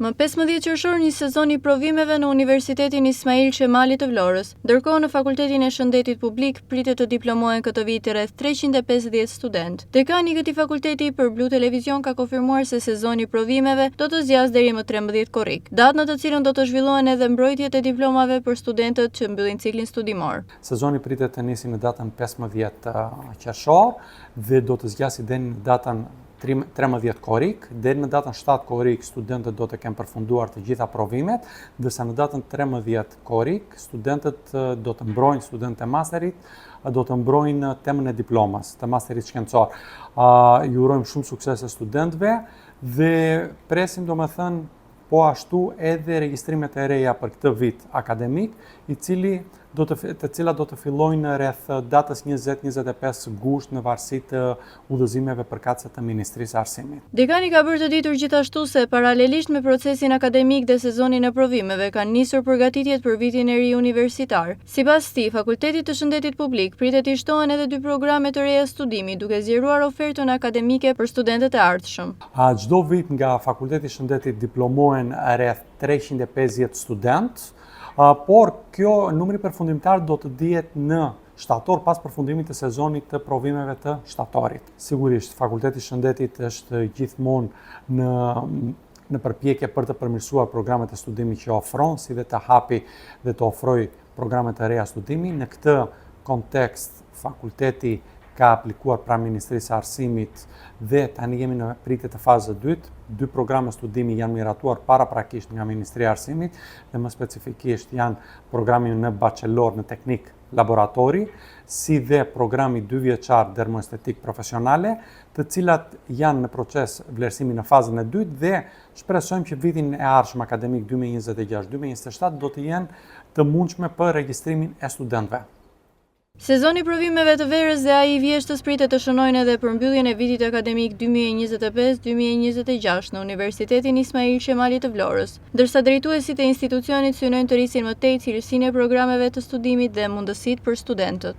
Më 15 qershor një sezon i provimeve në Universitetin Ismail Qemali të Vlorës, ndërkohë në Fakultetin e Shëndetit Publik pritet të diplomohen këtë vit rreth 350 student. Dekani i këtij fakulteti për Blu Televizion ka konfirmuar se sezoni i provimeve do të zgjasë deri më 13 korrik, datë në të cilën do të zhvillohen edhe mbrojtjet e diplomave për studentët që mbyllin ciklin studimor. Sezoni pritet të nisi në datën 15 qershor dhe do të zgjasë deri në datën 13 korrik, deri në datën 7 korrik studentët do të kenë përfunduar të gjitha provimet, ndërsa në datën 13 korrik studentët do të mbrojnë, studentët e masterit do të mbrojnë temën e diplomas, të masterit shkencor. Ju urojmë shumë suksese studentëve dhe presim domethënë po ashtu edhe regjistrimet e reja për këtë vit akademik, të cilat do të fillojnë rreth datës 20-25 gusht në varësi të udhëzimeve përkatëse të Ministrisë së Arsimit. Dekani ka bërë të ditur gjithashtu se paralelisht me procesin akademik dhe sezonin e provimeve kanë nisur përgatitjet për vitin e ri universitar. Sipas tij, Fakulteti të Shëndetit Publik pritet të shtohen edhe 2 programe të reja studimi, duke zgjeruar ofertën akademike për studentët e ardhshëm. Çdo vit nga Fakulteti i Shëndetit diplomohen rreth 350 studentë. Por kjo numri përfundimtar do të dihet në shtator pas përfundimit të sezonit të provimeve të shtatorit. Sigurisht, Fakulteti i Shëndetit është gjithmonë në përpjekje për të përmirësuar programet e studimit që ofron, si dhe të hapi dhe të ofrojë programe të reja studimi. Në këtë kontekst, fakulteti ka aplikuar pranë Ministrisë së Arsimit dhe tani jemi në pritje të fazës 2. 2 programe studimi janë miratuar paraprakisht nga Ministria e Arsimit dhe më specifikisht janë programi në bachelor në teknik laboratori, si dhe programi 2 vjeçar dermoestetik profesionale, të cilat janë në proces vlerësimi në fazën e 2 dhe shpresojmë që vitin e ardhshëm akademik 2026-2027 do të jenë të mundshme për regjistrimin e studentëve. Sezoni provimeve të verës dhe ai i vjeshtës pritet të shënojnë edhe për mbylljen e vitit akademik 2025-2026 në Universitetin Ismail Qemali të Vlorës, ndërsa drejtuesit e institucionit synojnë të rrisin më tej cilësinë e programeve të studimit dhe mundësitë për studentët.